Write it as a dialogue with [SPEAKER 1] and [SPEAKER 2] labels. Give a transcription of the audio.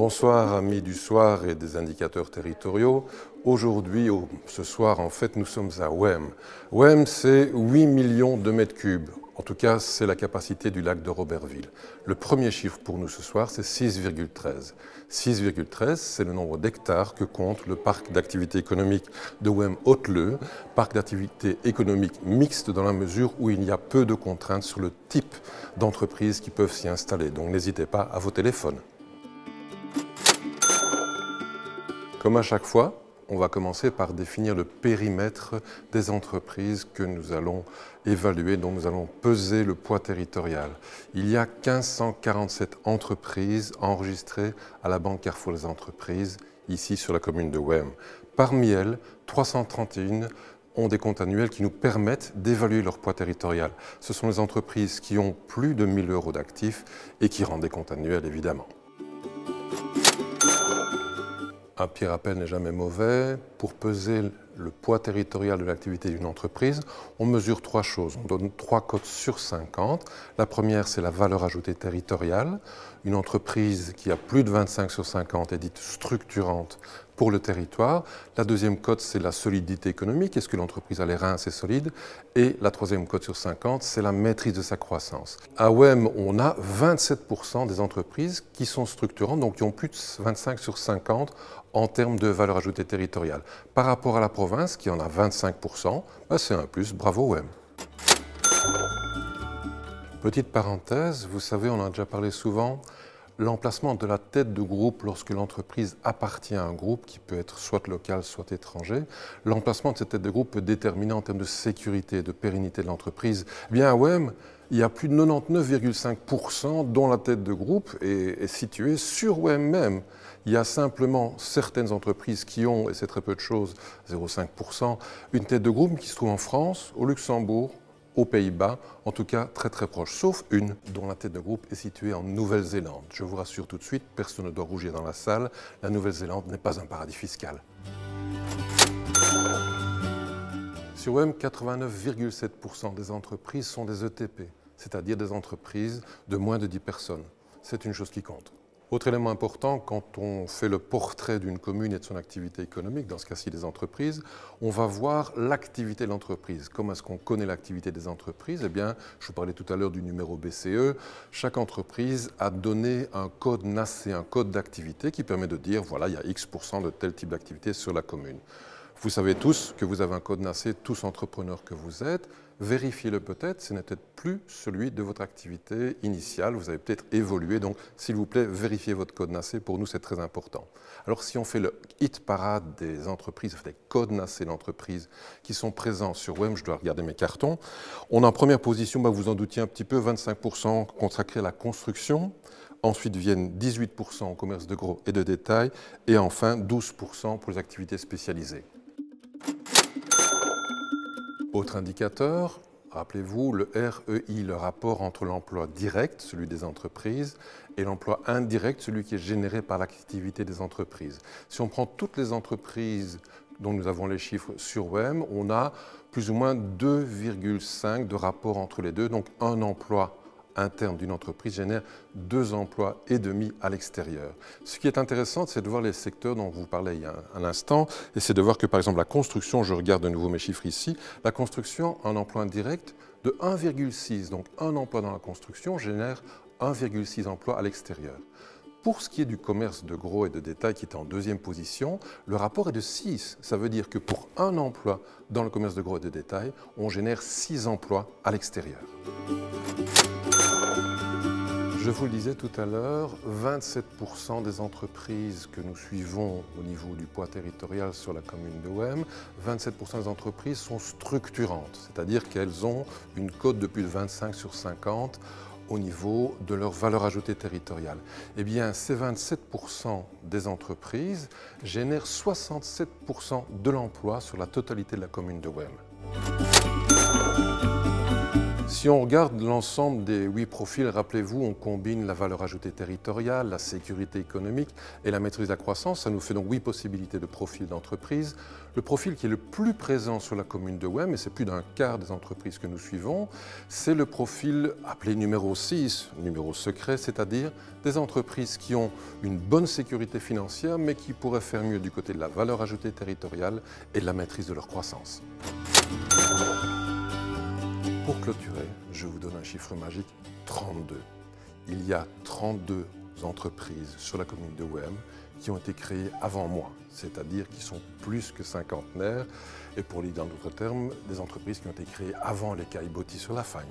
[SPEAKER 1] Bonsoir amis du soir et des indicateurs territoriaux. Aujourd'hui, ce soir, en fait, nous sommes à Wem. Wem, c'est 8 millions de mètres cubes. En tout cas, c'est la capacité du lac de Robertville. Le premier chiffre pour nous ce soir, c'est 6,13. 6,13, c'est le nombre d'hectares que compte le parc d'activité économique de Wem-Hauteleu, parc d'activité économique mixte dans la mesure où il y a peu de contraintes sur le type d'entreprises qui peuvent s'y installer. Donc n'hésitez pas à vos téléphones. Comme à chaque fois, on va commencer par définir le périmètre des entreprises que nous allons évaluer, dont nous allons peser le poids territorial. Il y a 1547 entreprises enregistrées à la Banque Carrefour des entreprises, ici sur la commune de Wem. Parmi elles, 331 ont des comptes annuels qui nous permettent d'évaluer leur poids territorial. Ce sont les entreprises qui ont plus de 1 000 € d'actifs et qui rendent des comptes annuels, évidemment. Un petit rappel n'est jamais mauvais. Pour peser le poids territorial de l'activité d'une entreprise, on mesure 3 choses. On donne 3 cotes sur 50. La première, c'est la valeur ajoutée territoriale. Une entreprise qui a plus de 25 sur 50 est dite structurante pour le territoire. La deuxième cote, c'est la solidité économique. Est-ce que l'entreprise a les reins assez solides? Et la troisième cote sur 50, c'est la maîtrise de sa croissance. À Wem, on a 27% des entreprises qui sont structurantes, donc qui ont plus de 25 sur 50 en termes de valeur ajoutée territoriale. Par rapport à la province, qui en a 25%, c'est un plus, bravo Wem. Petite parenthèse, vous savez, on en a déjà parlé souvent, l'emplacement de la tête de groupe lorsque l'entreprise appartient à un groupe, qui peut être soit local, soit étranger, l'emplacement de cette tête de groupe peut déterminer en termes de sécurité et de pérennité de l'entreprise. Eh bien à Wem, il y a plus de 99,5% dont la tête de groupe est située sur Wem même. Il y a simplement certaines entreprises qui ont, et c'est très peu de choses, 0,5%, une tête de groupe qui se trouve en France, au Luxembourg, aux Pays-Bas, en tout cas très très proche, sauf une dont la tête de groupe est située en Nouvelle-Zélande. Je vous rassure tout de suite, personne ne doit rougir dans la salle, la Nouvelle-Zélande n'est pas un paradis fiscal. Sur Wem, 89,7% des entreprises sont des ETP, c'est-à-dire des entreprises de moins de 10 personnes. C'est une chose qui compte. Autre élément important, quand on fait le portrait d'une commune et de son activité économique, dans ce cas-ci des entreprises, on va voir l'activité de l'entreprise. Comment est-ce qu'on connaît l'activité des entreprises? Eh bien, je vous parlais tout à l'heure du numéro BCE. Chaque entreprise a donné un code NACE, un code d'activité qui permet de dire, voilà, il y a X% de tel type d'activité sur la commune. Vous savez tous que vous avez un code NACE, tous entrepreneurs que vous êtes. Vérifiez-le peut-être, ce n'est peut-être plus celui de votre activité initiale. Vous avez peut-être évolué, donc s'il vous plaît, vérifiez votre code NACE. Pour nous, c'est très important. Alors si on fait le hit parade des entreprises, des codes NACE d'entreprises qui sont présents sur Wem, je dois regarder mes cartons. On a en première position, vous en doutiez un petit peu, 25% consacrés à la construction. Ensuite viennent 18% au commerce de gros et de détail. Et enfin, 12% pour les activités spécialisées. Autre indicateur, rappelez-vous, le REI, le rapport entre l'emploi direct, celui des entreprises, et l'emploi indirect, celui qui est généré par l'activité des entreprises. Si on prend toutes les entreprises dont nous avons les chiffres sur Wem, on a plus ou moins 2,5 de rapport entre les deux, donc un emploi interne d'une entreprise génère 2 emplois et demi à l'extérieur. Ce qui est intéressant, c'est de voir les secteurs dont vous parlez il y a un instant, et c'est de voir que par exemple la construction, je regarde de nouveau mes chiffres ici, la construction, un emploi indirect de 1,6, donc un emploi dans la construction génère 1,6 emplois à l'extérieur. Pour ce qui est du commerce de gros et de détail qui est en deuxième position, le rapport est de 6. Ça veut dire que pour un emploi dans le commerce de gros et de détail, on génère 6 emplois à l'extérieur. Je vous le disais tout à l'heure, 27% des entreprises que nous suivons au niveau du poids territorial sur la commune de Wem, 27% des entreprises sont structurantes, c'est-à-dire qu'elles ont une cote de plus de 25 sur 50 au niveau de leur valeur ajoutée territoriale. Eh bien, ces 27% des entreprises génèrent 67% de l'emploi sur la totalité de la commune de Wem. Si on regarde l'ensemble des 8 profils, rappelez-vous, on combine la valeur ajoutée territoriale, la sécurité économique et la maîtrise de la croissance. Ça nous fait donc 8 possibilités de profils d'entreprise. Le profil qui est le plus présent sur la commune de Wem, et c'est plus d'un quart des entreprises que nous suivons, c'est le profil appelé numéro 6, numéro secret, c'est-à-dire des entreprises qui ont une bonne sécurité financière, mais qui pourraient faire mieux du côté de la valeur ajoutée territoriale et de la maîtrise de leur croissance. Pour clôturer, je vous donne un chiffre magique, 32. Il y a 32 entreprises sur la commune de Wem qui ont été créées avant moi, c'est-à-dire qui sont plus que cinquantenaires, et pour le dire dans d'autres termes, des entreprises qui ont été créées avant les Caillebotis sur la Fagne.